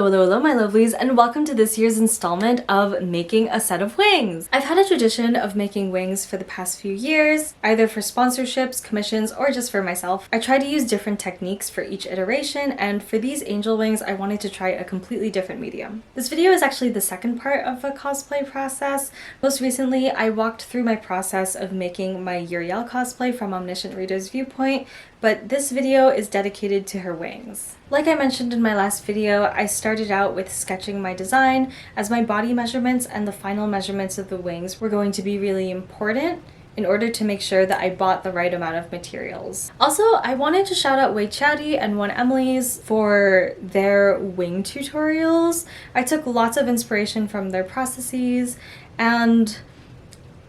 Hello, hello, hello, my lovelies, and welcome to this year's installment of making a set of wings. I've had a tradition of making wings for the past few years, either for sponsorships, commissions, or just for myself. I try to use different techniques for each iteration, and for these angel wings, I wanted to try a completely different medium. This video is actually the second part of a cosplay process. Most recently, I walked through my process of making my Uriel cosplay from Omniscient Reader's viewpoint, but this video is dedicated to her wings. Like I mentioned in my last video, I started out with sketching my design, as my body measurements and the final measurements of the wings were going to be really important in order to make sure that I bought the right amount of materials. Also, I wanted to shout out Weichiadi and Oneemilys for their wing tutorials. I took lots of inspiration from their processes, and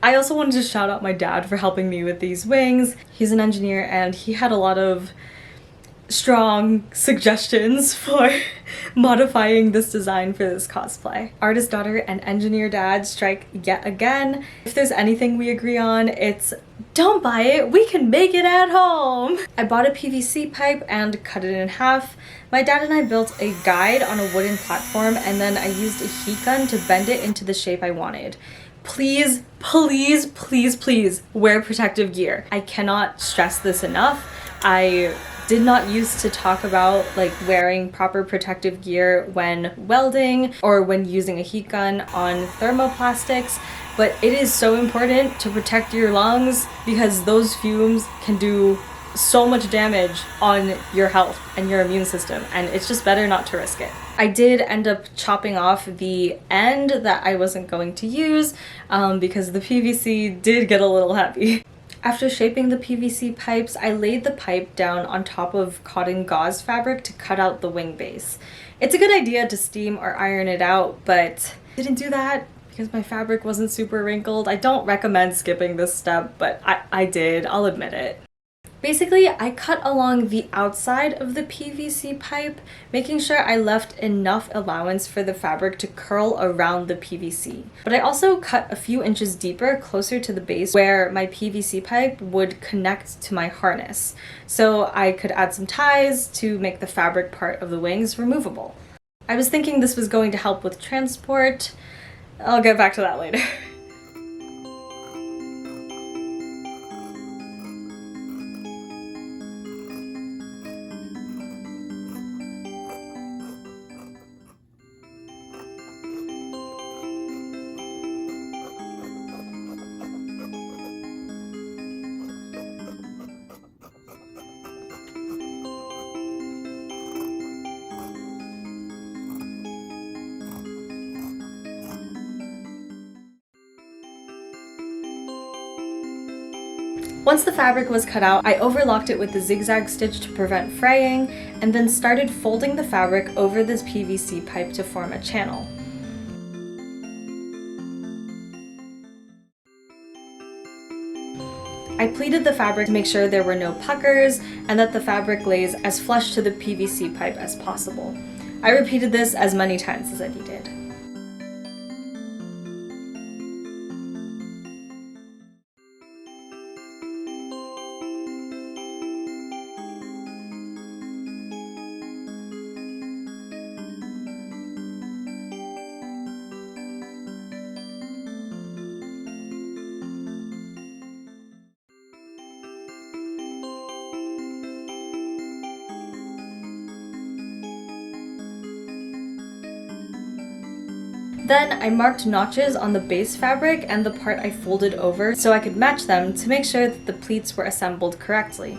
I also wanted to shout out my dad for helping me with these wings. He's an engineer and he had a lot of strong suggestions for modifying this design for this cosplay. Artist daughter and engineer dad strike yet again. If there's anything we agree on, it's don't buy it, we can make it at home! I bought a PVC pipe and cut it in half. My dad and I built a guide on a wooden platform, and then I used a heat gun to bend it into the shape I wanted. Please, please, please, please wear protective gear. I cannot stress this enough. I did not used to talk about wearing proper protective gear when welding or when using a heat gun on thermoplastics, but it is so important to protect your lungs because those fumes can do so much damage on your health and your immune system, and it's just better not to risk it. I did end up chopping off the end that I wasn't going to use because the PVC did get a little heavy. After shaping the PVC pipes, I laid the pipe down on top of cotton gauze fabric to cut out the wing base. It's a good idea to steam or iron it out, but I didn't do that because my fabric wasn't super wrinkled. I don't recommend skipping this step, but I did, I'll admit it. Basically, I cut along the outside of the PVC pipe, making sure I left enough allowance for the fabric to curl around the PVC. But I also cut a few inches deeper, closer to the base where my PVC pipe would connect to my harness, so I could add some ties to make the fabric part of the wings removable. I was thinking this was going to help with transport. I'll get back to that later. Once the fabric was cut out, I overlocked it with the zigzag stitch to prevent fraying, and then started folding the fabric over this PVC pipe to form a channel. I pleated the fabric to make sure there were no puckers and that the fabric lays as flush to the PVC pipe as possible. I repeated this as many times as I needed. Then I marked notches on the base fabric and the part I folded over so I could match them to make sure that the pleats were assembled correctly.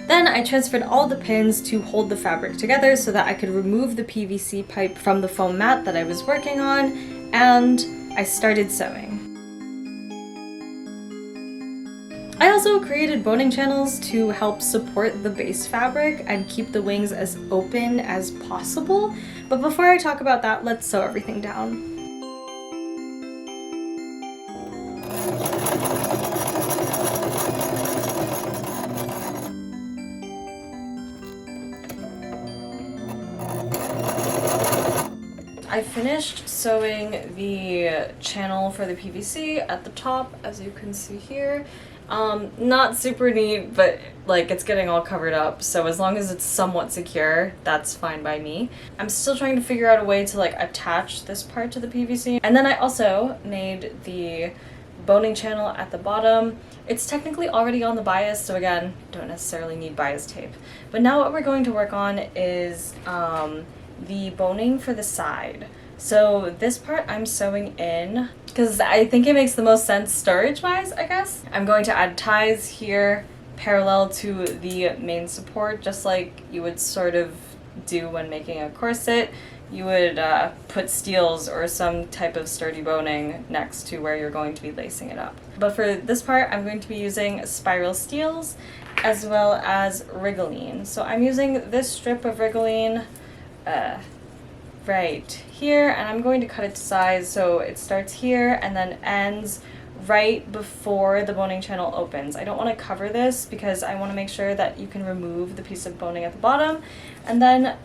Then I transferred all the pins to hold the fabric together so that I could remove the PVC pipe from the foam mat that I was working on, and I started sewing. I also created boning channels to help support the base fabric and keep the wings as open as possible, but before I talk about that, let's sew everything down. I finished sewing the channel for the PVC at the top, as you can see here. Not super neat, but like it's getting all covered up, so as long as it's somewhat secure, that's fine by me. I'm still trying to figure out a way to like attach this part to the PVC. And then I also made the boning channel at the bottom. It's technically already on the bias, so again, don't necessarily need bias tape. But now what we're going to work on is the boning for the side. So this part I'm sewing in because I think it makes the most sense storage-wise, I guess. I'm going to add ties here parallel to the main support, just like you would sort of do when making a corset. You would put steels or some type of sturdy boning next to where you're going to be lacing it up. But for this part, I'm going to be using spiral steels as well as Rigoline. So I'm using this strip of Rigoline right here, and I'm going to cut it to size so it starts here and then ends right before the boning channel opens. I don't want to cover this because I want to make sure that you can remove the piece of boning at the bottom. And then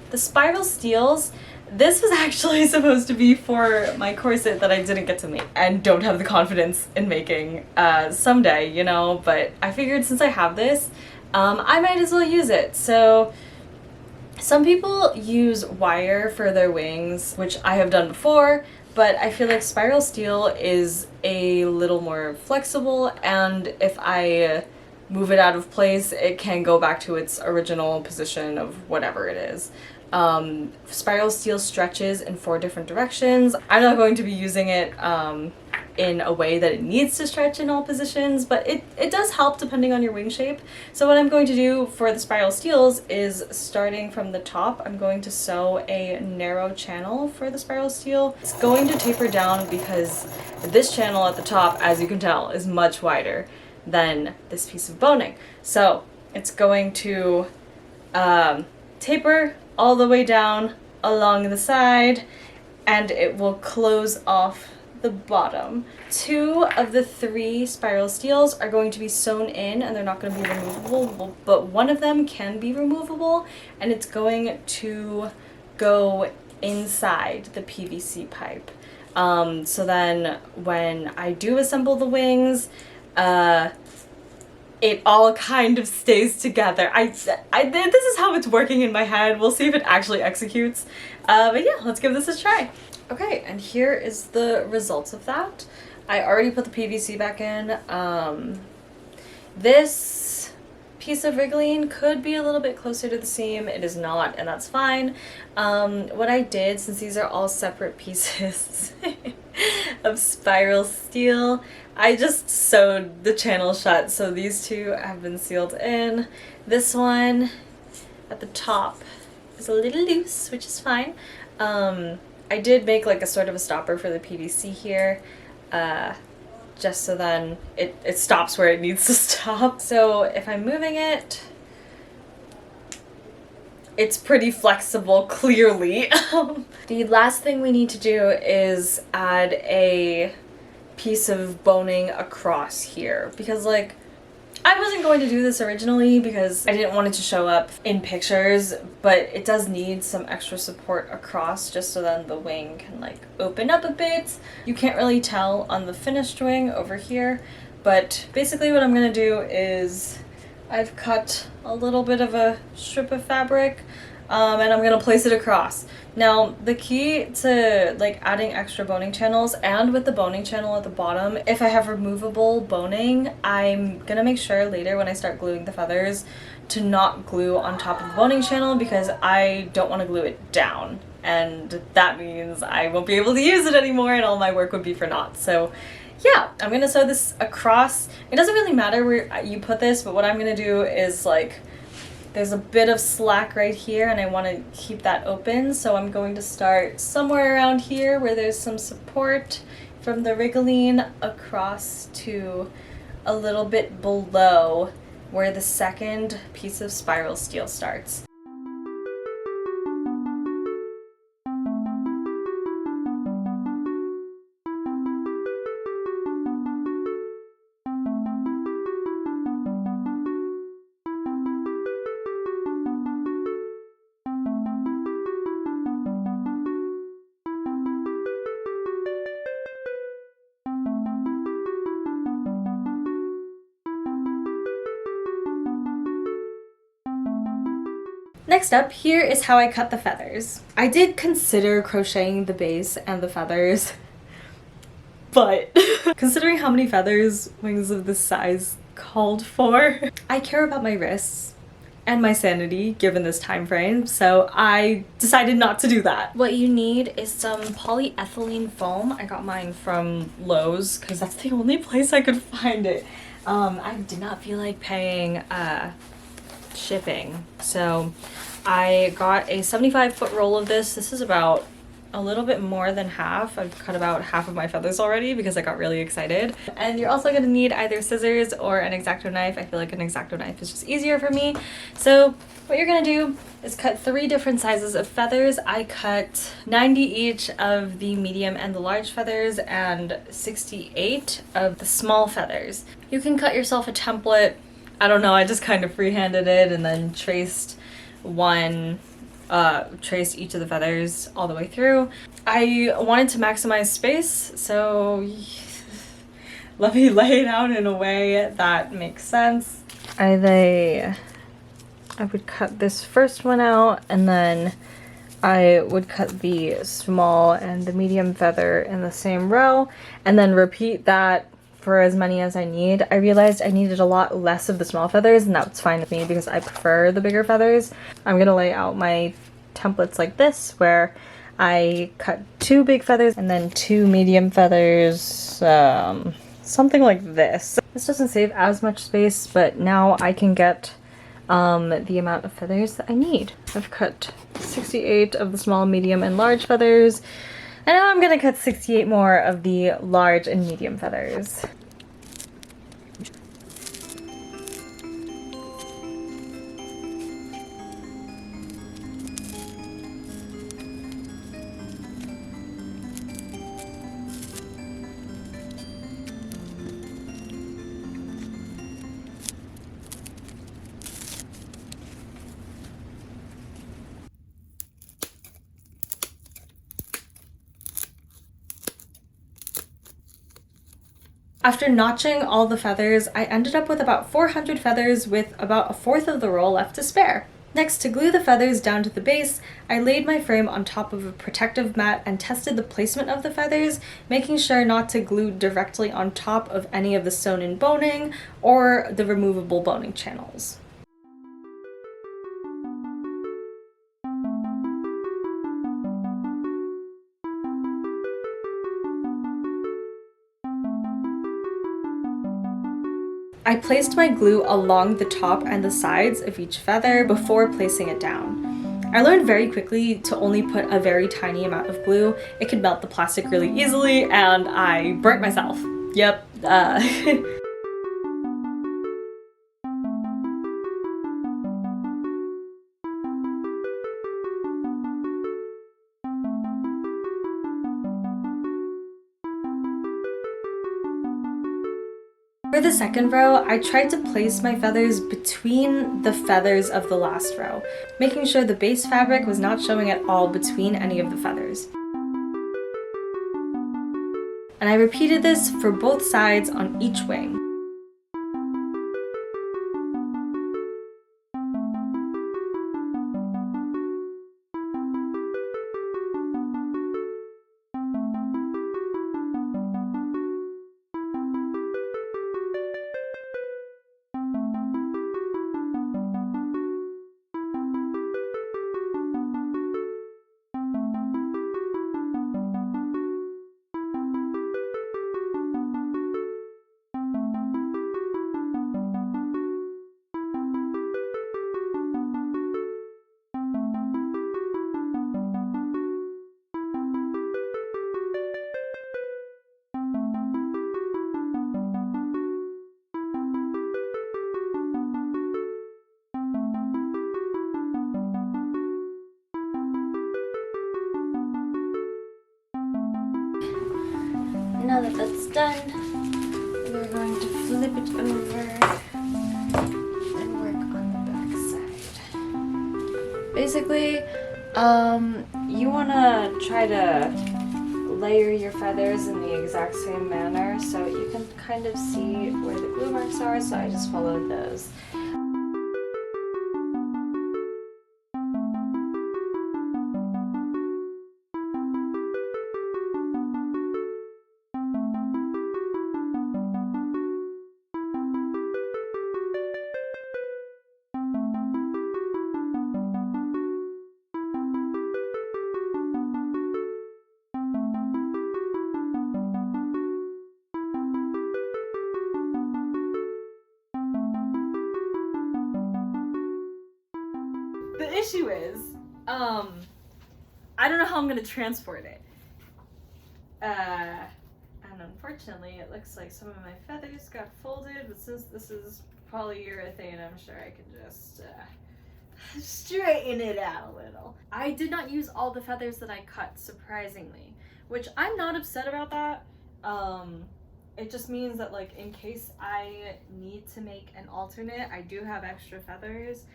the spiral steels, this was actually supposed to be for my corset that I didn't get to make and don't have the confidence in making someday, you know, but I figured since I have this, I might as well use it. So some people use wire for their wings, which I have done before, but I feel like spiral steel is a little more flexible, and if I move it out of place, it can go back to its original position of whatever it is. Spiral steel stretches in 4 different directions. I'm not going to be using it in a way that it needs to stretch in all positions, but it does help depending on your wing shape. So what I'm going to do for the spiral steels is, starting from the top, I'm going to sew a narrow channel for the spiral steel. It's going to taper down because this channel at the top, as you can tell, is much wider than this piece of boning. So it's going to taper all the way down along the side, and it will close off the bottom. 2 of the 3 spiral steels are going to be sewn in, and they're not going to be removable, but one of them can be removable, and it's going to go inside the PVC pipe. So then when I do assemble the wings, it all kind of stays together. This is how it's working in my head. We'll see if it actually executes. But yeah, let's give this a try. Okay, and here is the results of that. I already put the PVC back in. This piece of Rigoline could be a little bit closer to the seam. It is not, and that's fine. What I did, since these are all separate pieces of spiral steel, I just sewed the channel shut, so these 2 have been sealed in. This one at the top is a little loose, which is fine. I did make like a sort of a stopper for the PVC here, just so then it stops where it needs to stop. So if I'm moving it, it's pretty flexible, clearly. The last thing we need to do is add a piece of boning across here, because like I wasn't going to do this originally because I didn't want it to show up in pictures, but it does need some extra support across just so then the wing can like open up a bit. You can't really tell on the finished wing over here, but basically what I'm gonna do is I've cut a little bit of a strip of fabric, and I'm gonna place it across. Now, the key to like adding extra boning channels, and with the boning channel at the bottom, if I have removable boning, I'm gonna make sure later when I start gluing the feathers to not glue on top of the boning channel, because I don't want to glue it down, and that means I won't be able to use it anymore and all my work would be for naught. So yeah, I'm gonna sew this across. It doesn't really matter where you put this, but what I'm gonna do is like, there's a bit of slack right here and I want to keep that open, so I'm going to start somewhere around here where there's some support from the Rigoline across to a little bit below where the second piece of spiral steel starts. Next up, here is how I cut the feathers. I did consider crocheting the base and the feathers, but considering how many feathers wings of this size called for, I care about my wrists and my sanity given this time frame, so I decided not to do that. What you need is some polyethylene foam. I got mine from Lowe's because that's the only place I could find it. I did not feel like paying shipping, so I got a 75-foot roll of this. This is about a little bit more than half. I've cut about half of my feathers already because I got really excited. And you're also gonna need either scissors or an X-Acto knife. I feel like an X-Acto knife is just easier for me. So what you're gonna do is cut 3 different sizes of feathers. I cut 90 each of the medium and the large feathers and 68 of the small feathers. You can cut yourself a template. I don't know, I just kind of freehanded it and then traced each of the feathers all the way through. I wanted to maximize space, so let me lay it out in a way that makes sense. I would cut this first one out, and then I would cut the small and the medium feather in the same row, and then repeat that for as many as I need. I realized I needed a lot less of the small feathers, and that's fine with me because I prefer the bigger feathers. I'm gonna lay out my templates like this, where I cut 2 big feathers and then 2 medium feathers, something like this. This doesn't save as much space, but now I can get the amount of feathers that I need. I've cut 68 of the small, medium, and large feathers, and now I'm gonna cut 68 more of the large and medium feathers. After notching all the feathers, I ended up with about 400 feathers with about 1/4 of the roll left to spare. Next, to glue the feathers down to the base, I laid my frame on top of a protective mat and tested the placement of the feathers, making sure not to glue directly on top of any of the sewn-in boning or the removable boning channels. I placed my glue along the top and the sides of each feather before placing it down. I learned very quickly to only put a very tiny amount of glue. It could melt the plastic really easily, and I burnt myself. Yep. For the second row, I tried to place my feathers between the feathers of the last row, making sure the base fabric was not showing at all between any of the feathers. And I repeated this for both sides on each wing. Now that that's done, we're going to flip it over and work on the back side. Basically, you want to try to layer your feathers in the exact same manner so you can kind of see where the glue marks are, so I just followed those. issue is, I don't know how I'm gonna transport it. And unfortunately, it looks like some of my feathers got folded, but since this is polyurethane, I'm sure I can just straighten it out a little. I did not use all the feathers that I cut, surprisingly, which I'm not upset about that. It just means that, like, in case I need to make an alternate, I do have extra feathers,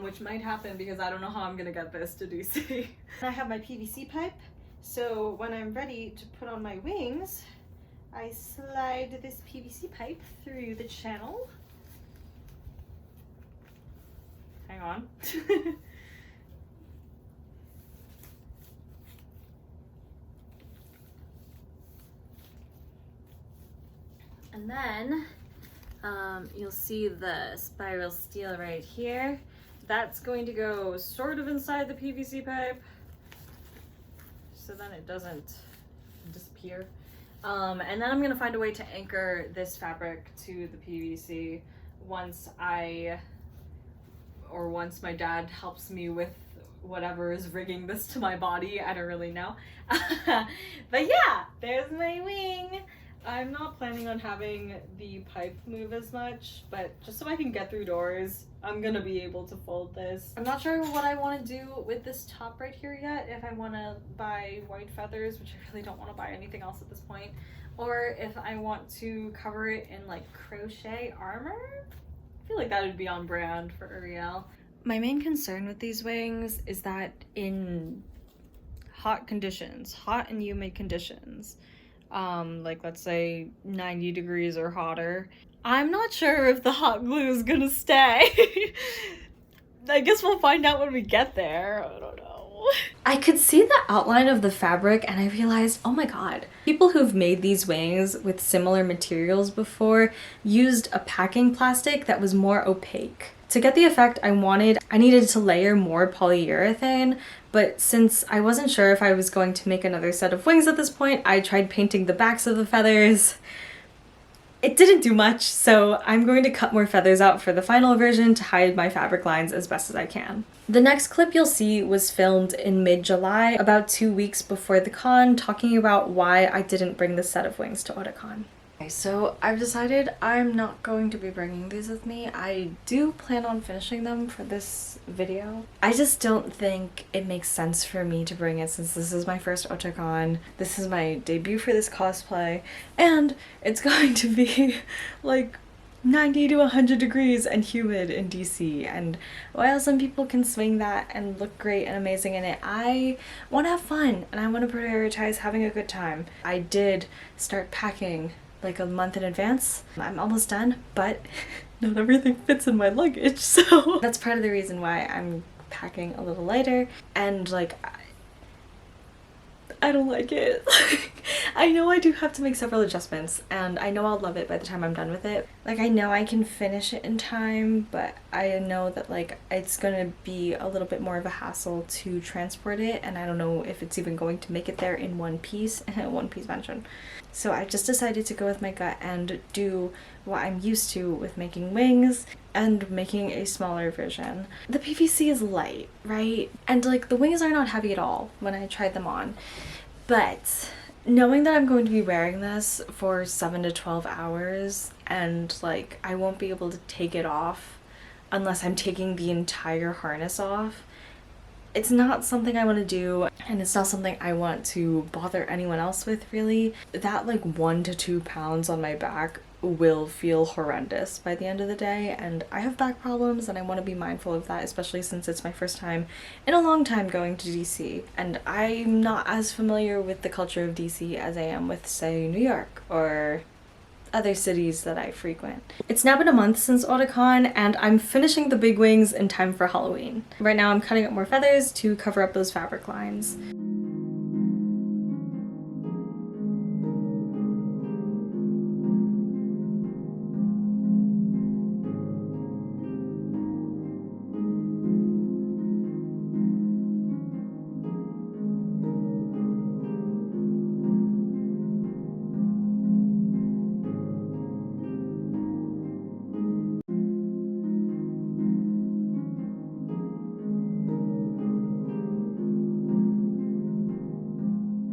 which might happen because I don't know how I'm gonna get this to DC. I have my PVC pipe, so when I'm ready to put on my wings, I slide this PVC pipe through the channel. Hang on. And then you'll see the spiral steel right here. That's going to go sort of inside the PVC pipe, so then it doesn't disappear. And then I'm gonna find a way to anchor this fabric to the PVC once my dad helps me with whatever is rigging this to my body. I don't really know. But yeah, there's my wing. I'm not planning on having the pipe move as much, but just so I can get through doors, I'm gonna be able to fold this. I'm not sure what I want to do with this top right here yet, if I want to buy white feathers, which I really don't want to buy anything else at this point, or if I want to cover it in like crochet armor. I feel like that would be on brand for Uriel. My main concern with these wings is that in hot conditions, hot and humid conditions, like let's say 90 degrees or hotter, I'm not sure if the hot glue is gonna stay. I guess we'll find out when we get there. I don't know. I could see the outline of the fabric and I realized, oh my god, people who've made these wings with similar materials before used a packing plastic that was more opaque. To get the effect I wanted, I needed to layer more polyurethane, but since I wasn't sure if I was going to make another set of wings at this point, I tried painting the backs of the feathers. It didn't do much, so I'm going to cut more feathers out for the final version to hide my fabric lines as best as I can. The next clip you'll see was filmed in mid-July, about 2 weeks before the con, talking about why I didn't bring the set of wings to Otakon. Okay, so I've decided I'm not going to be bringing these with me. I do plan on finishing them for this video. I just don't think it makes sense for me to bring it since this is my first Otakon. This is my debut for this cosplay, and it's going to be like 90 to 100 degrees and humid in DC, and while some people can swing that and look great and amazing in it, I want to have fun and I want to prioritize having a good time. I did start packing like a month in advance. I'm almost done, but not everything fits in my luggage, so that's part of the reason why I'm packing a little lighter. And like, I don't like it. I know I do have to make several adjustments, and I know I'll love it by the time I'm done with it. Like, I know I can finish it in time, but I know that like it's gonna be a little bit more of a hassle to transport it, and I don't know if it's even going to make it there in one piece, one piece mention. So I just decided to go with my gut and do what I'm used to with making wings and making a smaller version. The PVC is light, right? And like the wings are not heavy at all when I tried them on. But knowing that I'm going to be wearing this for 7 to 12 hours and like I won't be able to take it off unless I'm taking the entire harness off, it's not something I want to do, and it's not something I want to bother anyone else with, really. That like 1 to 2 pounds on my back will feel horrendous by the end of the day, and I have back problems and I want to be mindful of that, especially since it's my first time in a long time going to DC, and I'm not as familiar with the culture of DC as I am with, say, New York or other cities that I frequent. It's now been a month since Otakon, and I'm finishing the big wings in time for Halloween. Right now I'm cutting up more feathers to cover up those fabric lines.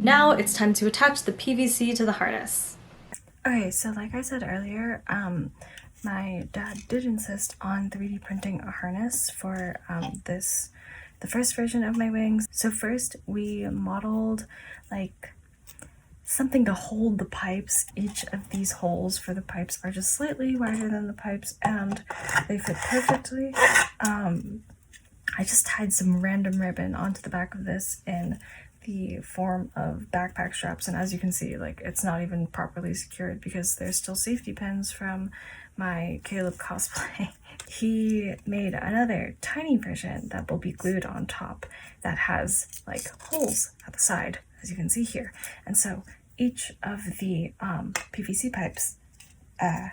Now it's time to attach the PVC to the harness. Okay, so like I said earlier, my dad did insist on 3D printing a harness for the first version of my wings. So first we modeled like something to hold the pipes. Each of these holes for the pipes are just slightly wider than the pipes and they fit perfectly. I just tied some random ribbon onto the back of this in the form of backpack straps, and as you can see, like, it's not even properly secured because there's still safety pins from my Caleb cosplay. He made another tiny version that will be glued on top that has like holes at the side, as you can see here. And so each of the PVC pipes, I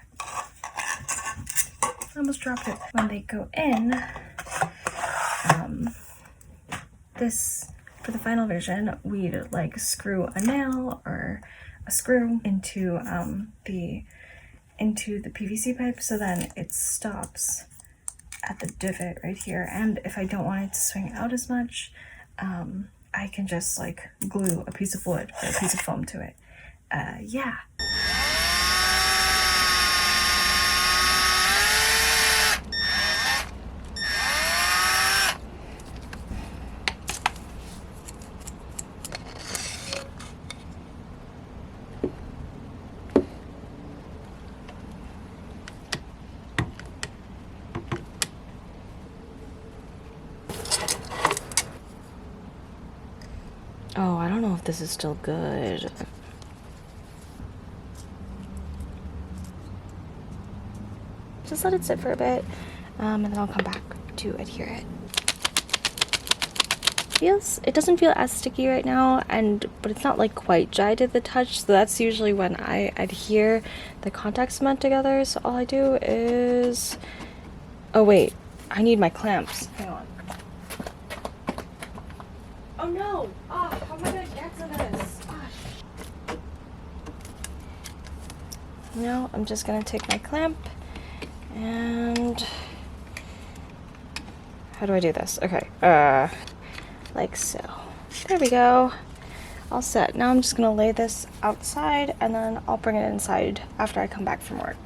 almost dropped it, when they go in, this, for the final version, we'd like screw a nail or a screw into the PVC pipe, so then it stops at the divot right here. And if I don't want it to swing out as much, I can just like glue a piece of wood or a piece of foam to it. Yeah. Oh, I don't know if this is still good. Just let it sit for a bit, and then I'll come back to adhere it. It doesn't feel as sticky right now, but it's not like quite dry to the touch, so that's usually when I adhere the contact cement together. So all I do is, oh wait, I need my clamps. Hang on. Oh no! Oh, how am I gonna get to this? Gosh. Now I'm just gonna take my clamp and how do I do this? Okay, like so. There we go. All set. Now I'm just gonna lay this outside and then I'll bring it inside after I come back from work.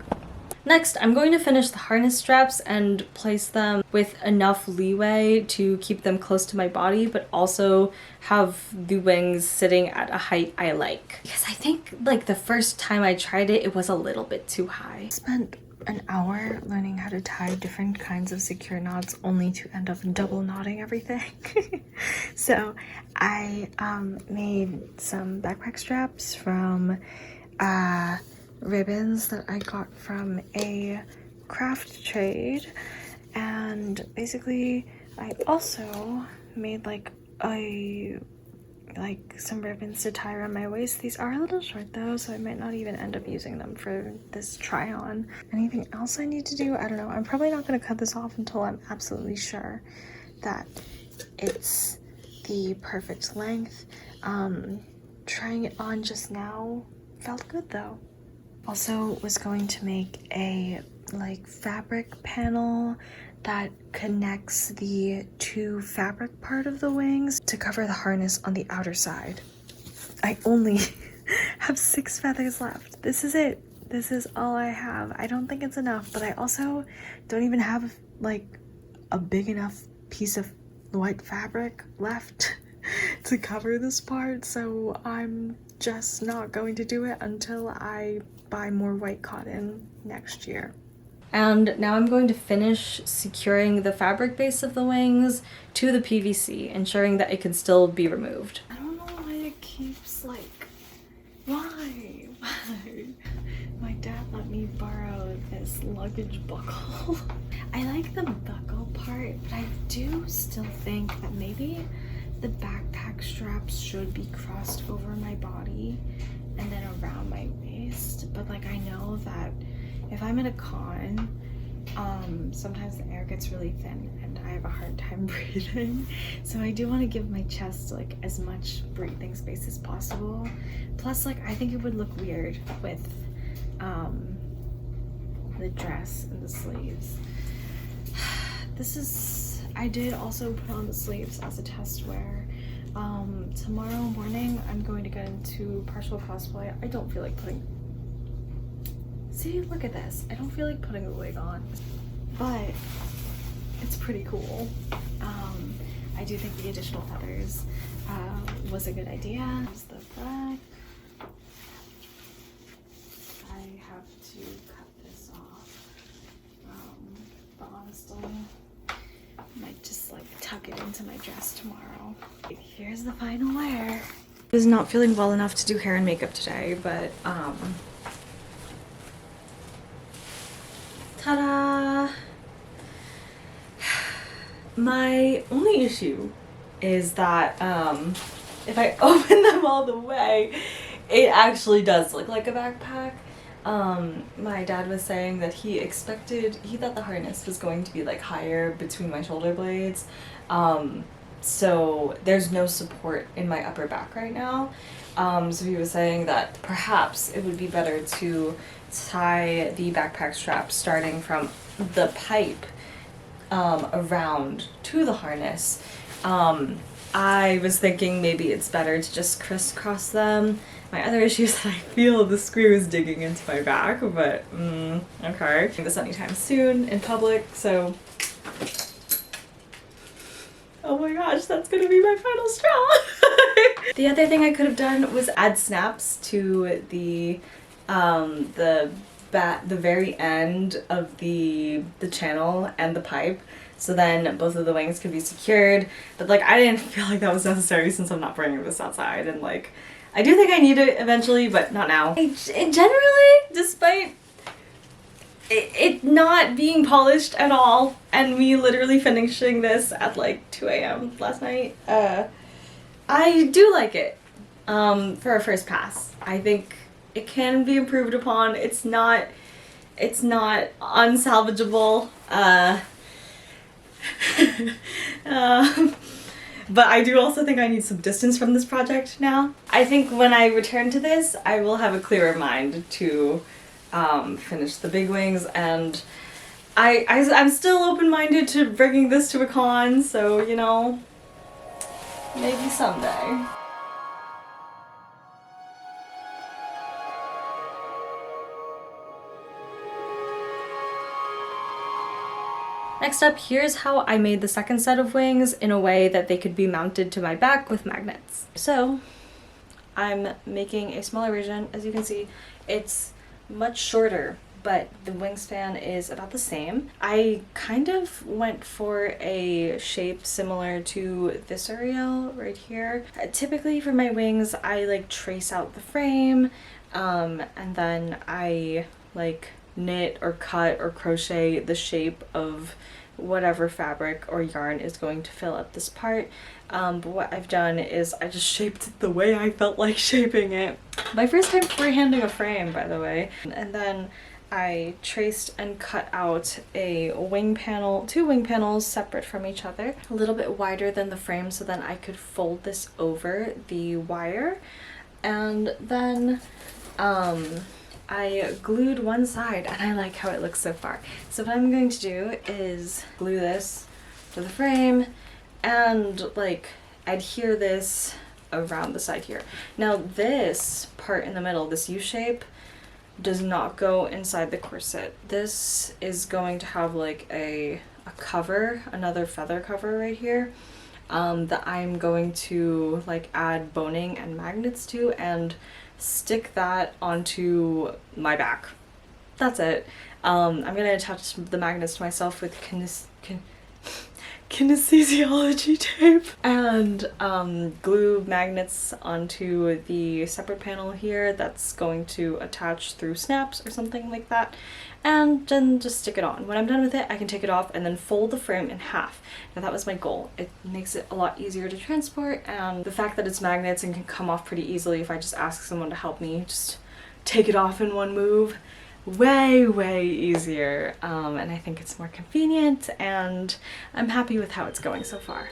Next, I'm going to finish the harness straps and place them with enough leeway to keep them close to my body, but also have the wings sitting at a height I like. Because I think like the first time I tried it, it was a little bit too high. Spent an hour learning how to tie different kinds of secure knots only to end up double knotting everything. So I made some backpack straps from ribbons that I got from a craft trade, and basically I also made like some ribbons to tie around my waist. These are a little short though, so I might not even end up using them for this try on. Anything else I need to do? I don't know. I'm probably not going to cut this off until I'm absolutely sure that it's the perfect length. Trying it on just now felt good though. Also was going to make a like fabric panel that connects the two fabric part of the wings to cover the harness on the outer side. I only have 6 feathers left. This is it. This is all I have. I don't think it's enough, but I also don't even have like a big enough piece of white fabric left to cover this part, so I'm just not going to do it until I buy more white cotton next year. And now I'm going to finish securing the fabric base of the wings to the PVC, ensuring that it can still be removed. I don't know why it keeps like, why? My dad let me borrow this luggage buckle. I like the buckle part, but I do still think that maybe the backpack straps should be crossed over my body and then around my waist. But like, I know that if I'm at a con, sometimes the air gets really thin and I have a hard time breathing. So I do want to give my chest like as much breathing space as possible. Plus, like, I think it would look weird with the dress and the sleeves. I did also put on the sleeves as a test wear Tomorrow morning I'm going to get into partial cosplay. I don't feel like putting... See, look at this. I don't feel like putting the wig on, but it's pretty cool. I do think the additional feathers was a good idea. Here's the back. I have to cut this off, but honestly, I might just like tuck it into my dress tomorrow. Here's the final wear. I was not feeling well enough to do hair and makeup today, but ta-da! My only issue is that if I open them all the way, it actually does look like a backpack. My dad was saying that he thought the harness was going to be like higher between my shoulder blades. So there's no support in my upper back right now. So he was saying that perhaps it would be better to tie the backpack strap starting from the pipe around to the harness. I was thinking maybe it's better to just crisscross them. My other issue is that I feel the screw is digging into my back, but okay. Doing this anytime soon in public, so oh my gosh, that's gonna be my final straw. The other thing I could have done was add snaps to the very end of the channel and the pipe, so then both of the wings could be secured, but like I didn't feel like that was necessary since I'm not bringing this outside, and like I do think I need it eventually, but not now. Generally, despite it not being polished at all and me literally finishing this at like 2 a.m. last night, I do like it for a first pass. I think it can be improved upon. It's not unsalvageable. But I do also think I need some distance from this project now. I think when I return to this, I will have a clearer mind to finish the big wings, and I'm still open-minded to bringing this to a con, so you know, maybe someday. Next up, here's how I made the second set of wings in a way that they could be mounted to my back with magnets. So I'm making a smaller version. As you can see, it's much shorter, but the wingspan is about the same. I kind of went for a shape similar to this uriel right here. Typically for my wings, I like trace out the frame, and then I like knit or cut or crochet the shape of whatever fabric or yarn is going to fill up this part. But what I've done is I just shaped it the way I felt like shaping it. My first time freehanding a frame, by the way. And then I traced and cut out a wing panel, 2 wing panels separate from each other, a little bit wider than the frame, so then I could fold this over the wire. And then I glued one side, and I like how it looks so far. So what I'm going to do is glue this to the frame and like adhere this around the side here. Now this part in the middle, this U shape, does not go inside the corset. This is going to have like a cover, another feather cover right here, that I'm going to like add boning and magnets to and stick that onto my back. That's it. I'm gonna attach the magnets to myself with kinesiology tape and glue magnets onto the separate panel here that's going to attach through snaps or something like that, and then just stick it on. When I'm done with it, I can take it off and then fold the frame in half. Now that was my goal. It makes it a lot easier to transport, and the fact that it's magnets and can come off pretty easily if I just ask someone to help me just take it off in one move, way easier, and I think it's more convenient, and I'm happy with how it's going so far.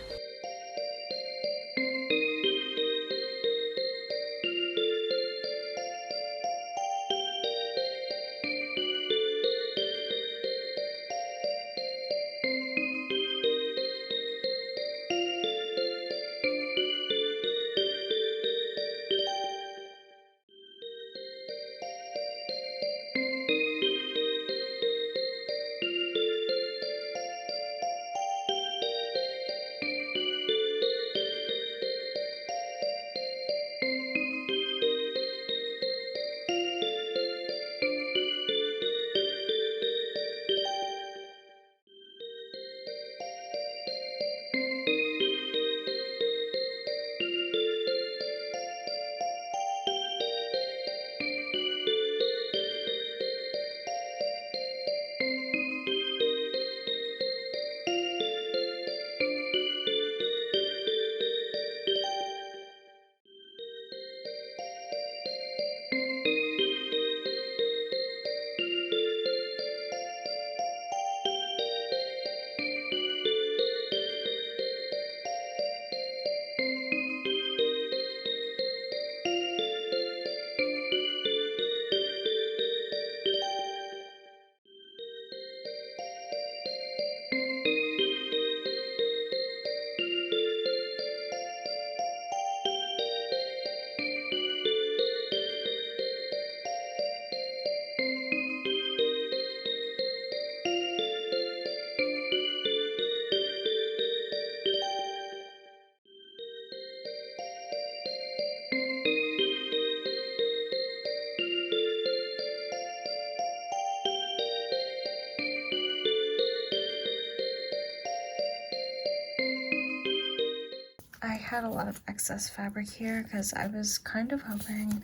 had a lot of excess fabric here because I was kind of hoping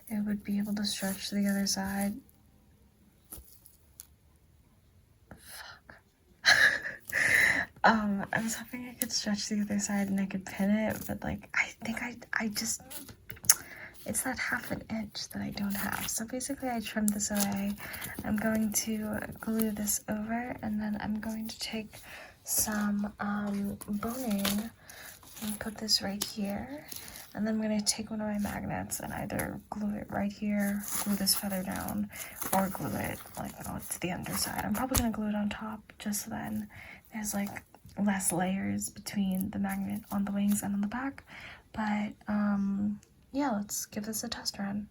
it would be able to stretch to the other side. Fuck. I was hoping I could stretch the other side and I could pin it, but like I think I just, it's that ½ an inch that I don't have. So basically I trimmed this away. I'm going to glue this over, and then I'm going to take some boning and put this right here. And then I'm going to take one of my magnets and either glue it right here, glue this feather down, or glue it like to the underside. I'm probably going to glue it on top just so then there's like less layers between the magnet on the wings and on the back. But yeah, let's give this a test run.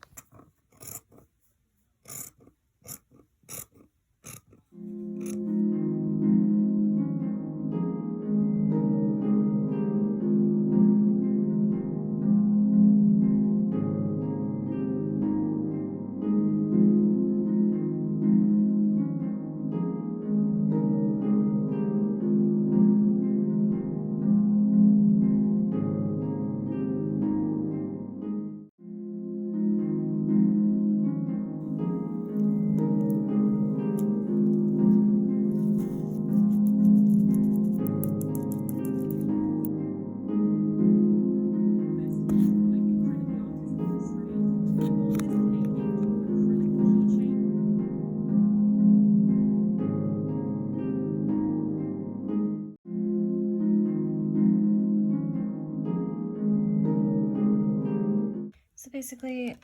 So basically,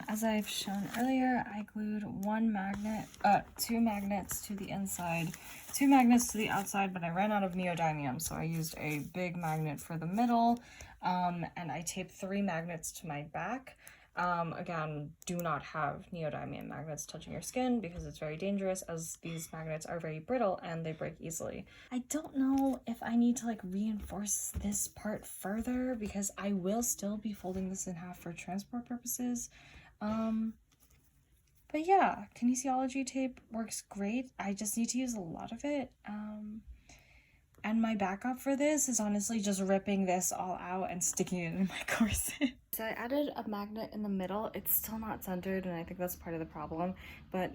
as I've shown earlier, I glued two magnets to the inside, 2 magnets to the outside, but I ran out of neodymium, so I used a big magnet for the middle, and I taped 3 magnets to my back. Again, do not have neodymium magnets touching your skin because it's very dangerous, as these magnets are very brittle and they break easily. I don't know if I need to like reinforce this part further because I will still be folding this in half for transport purposes. But yeah, kinesiology tape works great. I just need to use a lot of it. And my backup for this is honestly just ripping this all out and sticking it in my corset. So I added a magnet in the middle. It's still not centered, and I think that's part of the problem. But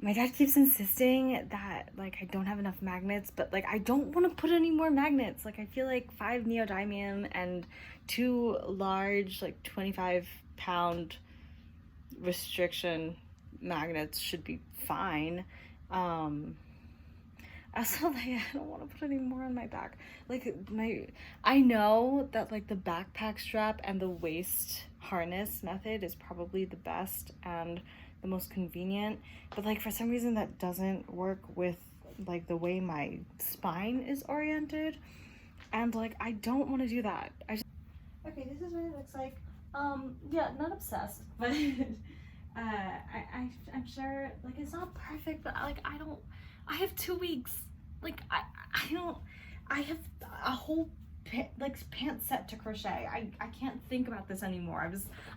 my dad keeps insisting that like I don't have enough magnets, but like I don't want to put any more magnets. Like I feel like 5 neodymium and 2 large like 25-pound restriction magnets should be fine. Also, like, I don't want to put any more on my back. Like, I know that, like, the backpack strap and the waist harness method is probably the best and the most convenient. But, like, for some reason that doesn't work with, like, the way my spine is oriented. And, like, I don't want to do that. Okay, this is what it looks like. Yeah, not obsessed, but I'm sure, like, it's not perfect, but, like, I have 2 weeks. Like, I have a whole pant set to crochet. I can't think about this anymore.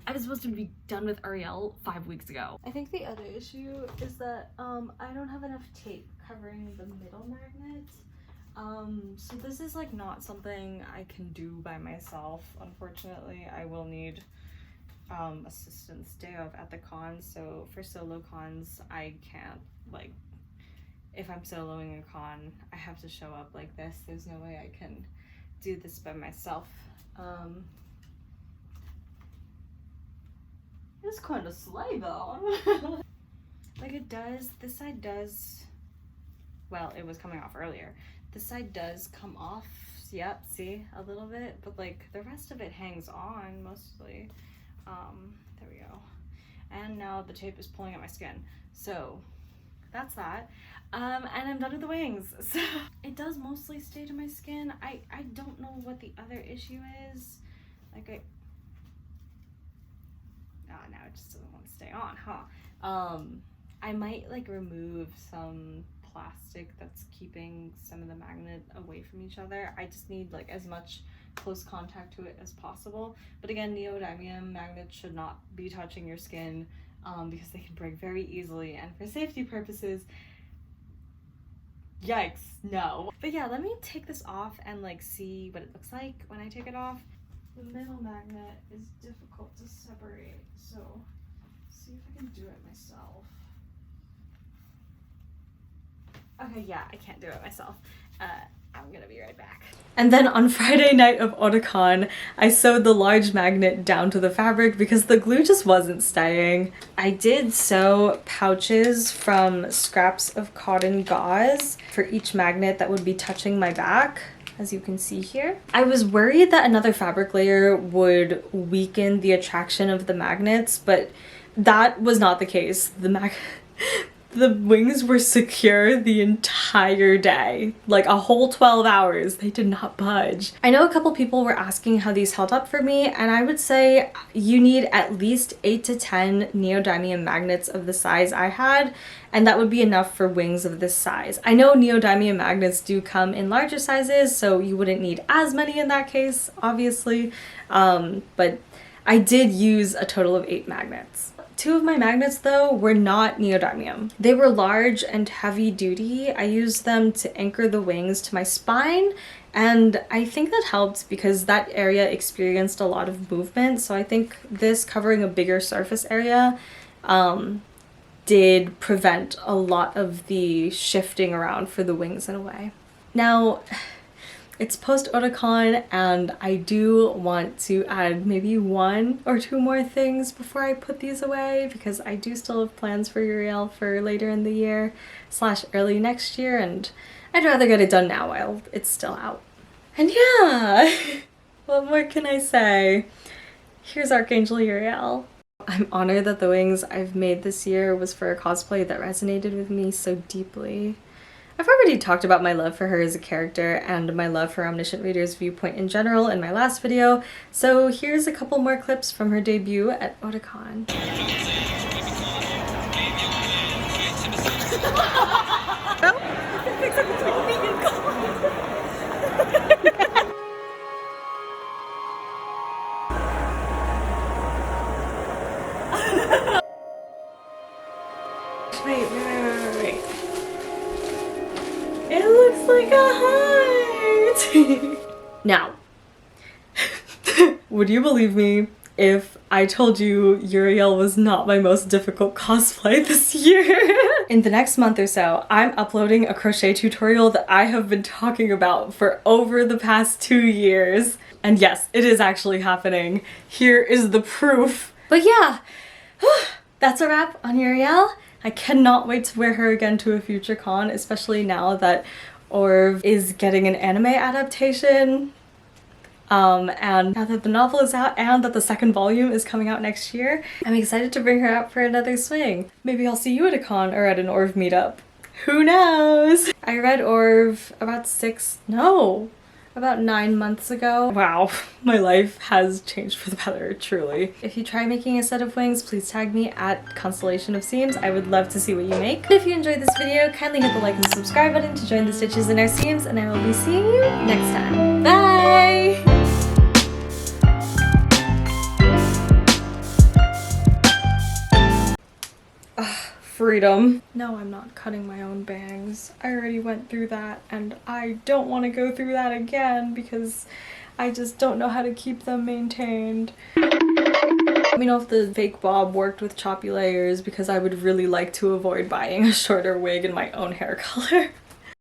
I was supposed to be done with Uriel 5 weeks ago. I think the other issue is that I don't have enough tape covering the middle magnet. So this is like not something I can do by myself. Unfortunately, I will need assistance day of at the con. So for solo cons, I can't, like, if I'm soloing a con, I have to show up like this. There's no way I can do this by myself. It's kind of slay though. Like it does, this side does, well, it was coming off earlier. This side does come off, yep, see, a little bit, but like the rest of it hangs on mostly. There we go. And now the tape is pulling at my skin. So that's that. And I'm done with the wings. So it does mostly stay to my skin. I don't know what the other issue is. Like now it just doesn't want to stay on, huh? I might like remove some plastic that's keeping some of the magnet away from each other. I just need like as much close contact to it as possible. But again, neodymium magnets should not be touching your skin because they can break very easily. And for safety purposes, Yikes, no. But yeah, let me take this off and like see what it looks like when I take it off. The middle magnet is difficult to separate, so see if I can do it myself. Okay, yeah, I can't do it myself. I'm gonna be right back. And then on Friday night of otakon, I sewed the large magnet down to the fabric because the glue just wasn't staying. I did sew pouches from scraps of cotton gauze for each magnet that would be touching my back, as you can see here. I was worried that another fabric layer would weaken the attraction of the magnets, but that was not the case. The wings were secure the entire day, like a whole 12 hours. They did not budge. I know a couple people were asking how these held up for me, and I would say you need at least 8 to 10 neodymium magnets of the size I had, and that would be enough for wings of this size. I know neodymium magnets do come in larger sizes, so you wouldn't need as many in that case, obviously, but I did use a total of 8 magnets. 2 of my magnets though were not neodymium. They were large and heavy duty. I used them to anchor the wings to my spine, and I think that helped because that area experienced a lot of movement, so I think this covering a bigger surface area did prevent a lot of the shifting around for the wings in a way. Now, it's post otakon, and I do want to add maybe 1 or 2 more things before I put these away, because I do still have plans for uriel for later in the year / early next year, and I'd rather get it done now while it's still out. And yeah, what more can I say? Here's Archangel Uriel. I'm honored that the wings I've made this year was for a cosplay that resonated with me so deeply. I've already talked about my love for her as a character and my love for Omniscient Reader's viewpoint in general in my last video, so here's a couple more clips from her debut at otakon. Wait. It looks like a heart! Now, would you believe me if I told you Uriel was not my most difficult cosplay this year? In the next month or so, I'm uploading a crochet tutorial that I have been talking about for over the past 2 years. And yes, it is actually happening. Here is the proof. But yeah, that's a wrap on Uriel. I cannot wait to wear her again to a future con, especially now that ORV is getting an anime adaptation. And now that the novel is out and that the 2nd volume is coming out next year, I'm excited to bring her out for another swing. Maybe I'll see you at a con or at an ORV meetup. Who knows? I read ORV about 9 months ago. Wow, my life has changed for the better, truly. If you try making a set of wings, please tag me at Constellation of Seams. I would love to see what you make. If you enjoyed this video, kindly hit the like and subscribe button to join the stitches in our seams, and I will be seeing you next time. Bye! Freedom. No, I'm not cutting my own bangs. I already went through that, and I don't want to go through that again because I just don't know how to keep them maintained. Let me know if the fake bob worked with choppy layers, because I would really like to avoid buying a shorter wig in my own hair color.